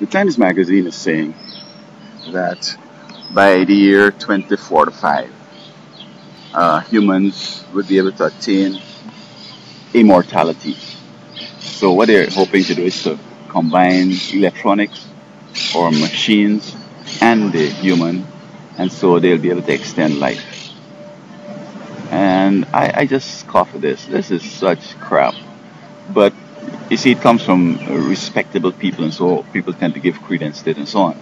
The Times Magazine is saying that by the year 2045, humans would be able to attain immortality. So what they're hoping to do is to combine electronics or machines and the human, and so they'll be able to extend life. And I just scoff at this. This is such crap. But you see, it comes from respectable people, and so people tend to give credence to it and so on.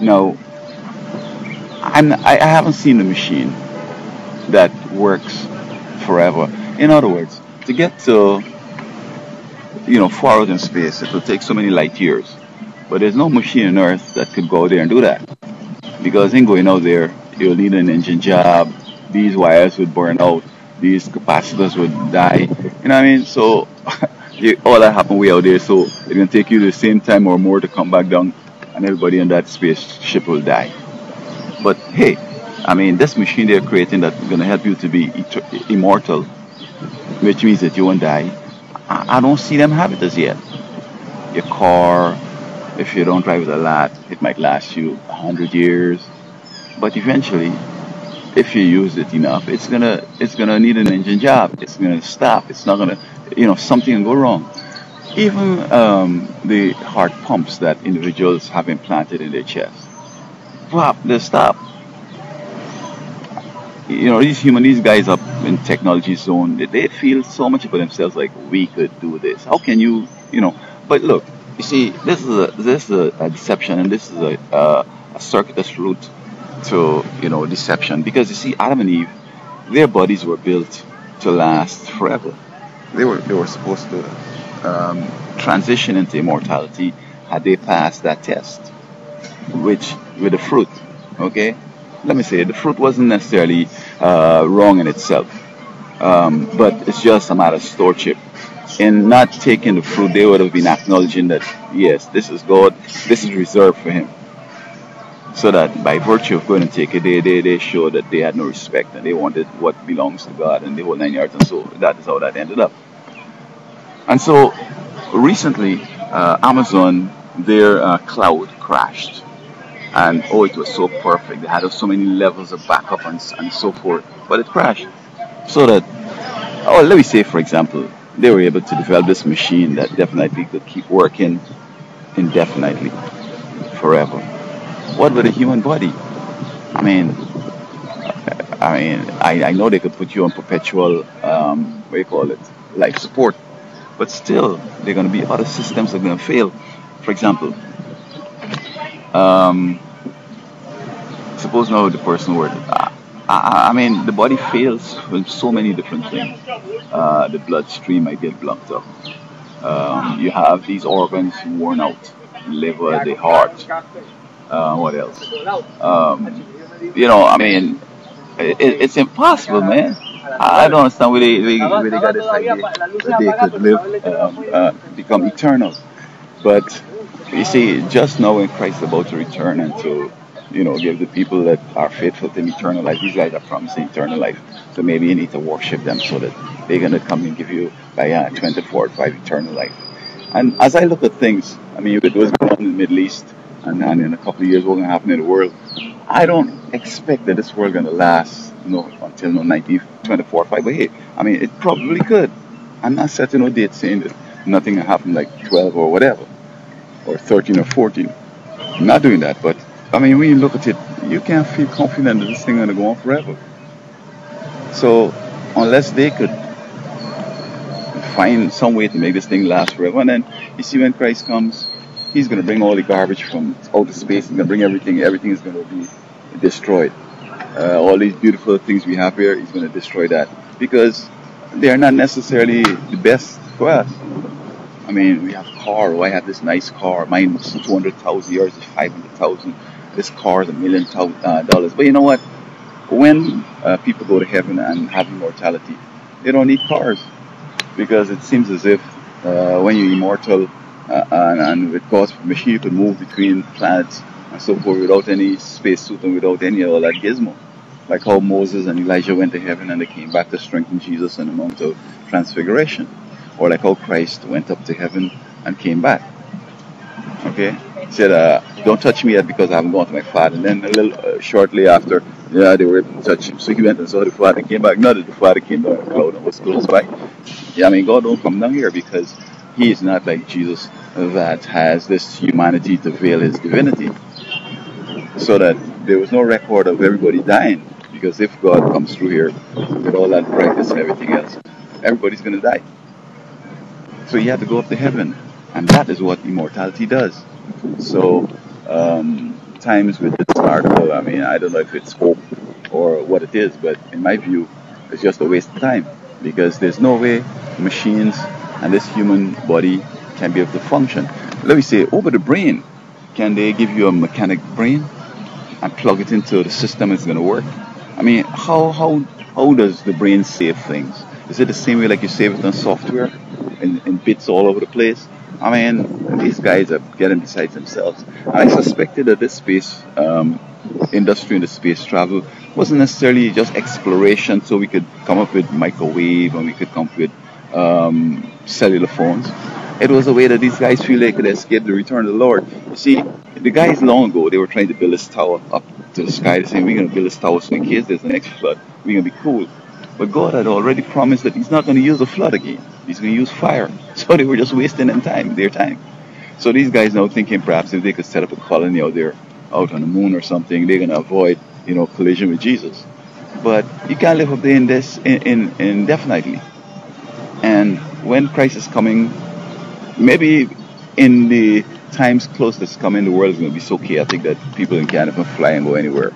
Now, I haven't seen a machine that works forever. In other words, to get to far out in space, it will take so many light years. But there's no machine on Earth that could go there and do that, because in going out there, you'll need an engine job. These wires would burn out. These capacitors would die. You know what I mean? So all that happened way out there. So it's gonna take you the same time or more to come back down, and everybody in that spaceship will die. But hey, I mean, this machine they're creating that's gonna help you to be immortal, which means that you won't die. I don't see them have it as yet. Your car, if you don't drive it a lot, it might last you 100 years. But eventually, if you use it enough, it's gonna need an engine job. It's gonna stop. It's not gonna, something can go wrong. Even the heart pumps that individuals have implanted in their chest, pop, they stop. These guys up in technology zone, they feel so much about themselves, like we could do this. How can you? But look, you see, this is a deception, and this is a circuitous route to deception, because you see, Adam and Eve, their bodies were built to last forever. They were supposed to transition into immortality had they passed that test, which with the fruit. Okay, let me say the fruit wasn't necessarily wrong in itself, but it's just a matter of stewardship. In not taking the fruit, they would have been acknowledging that yes, this is God, this is reserved for Him. So that by virtue of going and take it, they showed that they had no respect and they wanted what belongs to God and the whole 9 yards, and so that is how that ended up. And so recently, Amazon, their cloud crashed, and oh, it was so perfect. They had so many levels of backup and so forth, but it crashed. So that, oh, let me say, for example, they were able to develop this machine that definitely could keep working indefinitely, forever. What with a human body? I mean, I know they could put you on perpetual, what do you call it, life support, but still, there are going to be other systems that are going to fail. For example, um, suppose now the person were, I mean, the body fails with so many different things. The bloodstream might get blocked up. You have these organs worn out, liver, the heart. What else? I mean, it's impossible, man. I don't understand where they got this idea that they could live, become eternal. But you see, just now when Christ is about to return and to, give the people that are faithful to him eternal life, these guys are promising eternal life. So maybe you need to worship them so that they're going to come and give you by 24 or 5 eternal life. And as I look at things, I mean, with what's going on in the Middle East, and in a couple of years what's going to happen in the world, I don't expect that this world going to last, until 1924 or 5. But hey, I mean, it probably could. I'm not setting no date saying that nothing will happen like 12 or whatever, or 13 or 14. I'm not doing that. But I mean, when you look at it, you can't feel confident that this thing going to go on forever. So unless they could find some way to make this thing last forever, and then you see when Christ comes, He's going to bring all the garbage from outer space. He's going to bring everything. Everything is going to be destroyed. All these beautiful things we have here, He's going to destroy that, because they are not necessarily the best for us. I mean, we have car. Oh, I have this nice car. Mine was 200,000. Yours is 500,000. This car is $1 million. But you know what? When people go to heaven and have immortality, they don't need cars, because it seems as if when you're immortal, and with God's permission, you could move between planets and so forth without any spacesuit and without any of that gizmo. Like how Moses and Elijah went to heaven and they came back to strengthen Jesus on the Mount of Transfiguration. Or like how Christ went up to heaven and came back. Okay, said, "Don't touch me yet because I haven't gone to my father." And then a little shortly after, yeah, they were able to touch him. So he went and saw the father, came back. Not that the father came down in a cloud and was close by. Yeah, I mean, God don't come down here because He is not like Jesus that has this humanity to veil His divinity, so that there was no record of everybody dying. Because if God comes through here with all that brightness and everything else, everybody's going to die. So He had to go up to heaven, and that is what immortality does. So, times with this article, I mean, I don't know if it's hope or what it is, but in my view, it's just a waste of time because there's no way machines and this human body can be able to function. Let me say, over the brain, can they give you a mechanic brain and plug it into the system? It's going to work. I mean, how does the brain save things? Is it the same way like you save it on software in bits all over the place? I mean, these guys are getting beside themselves. I suspected that this space industry and the space travel wasn't necessarily just exploration, so we could come up with microwave and we could come up with cellular phones. It was a way that these guys feel they could escape the return of the Lord. You see, the guys long ago, they were trying to build this tower up to the sky. They're saying, we're going to build this tower so in case there's an next flood, we're going to be cool. But God had already promised that He's not going to use a flood again. He's going to use fire. So they were just wasting their time. So these guys now thinking perhaps if they could set up a colony out there, out on the moon or something, they're going to avoid, collision with Jesus. But you can't live up there in this indefinitely. And when Christ is coming, maybe in the times close that's coming, the world is going to be so chaotic that people can't even fly and go anywhere.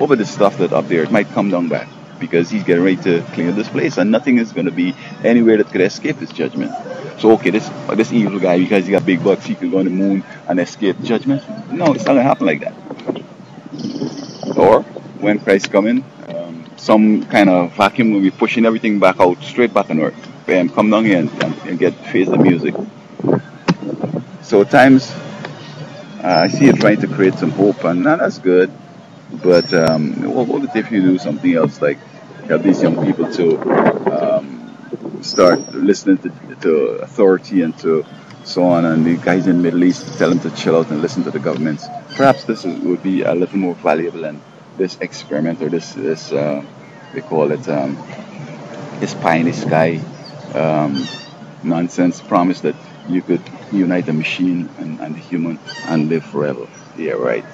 Over the stuff that up there, it might come down back because He's getting ready to clean up this place, and nothing is going to be anywhere that could escape His judgment. So, okay, this evil guy, because he got big bucks, he could go on the moon and escape judgment. No, it's not going to happen like that. Or when Christ coming, some kind of vacuum will be pushing everything back out, straight back on earth, and come down here and get face the music. So at times, I see it trying to create some hope, and that's good. But what if you do something else, like help these young people to start listening to authority and to so on, and the guys in the Middle East tell them to chill out and listen to the governments. Perhaps would be a little more valuable than this experiment or this they call it this pie in the sky nonsense promise that you could unite a machine and the human and live forever. Yeah, right.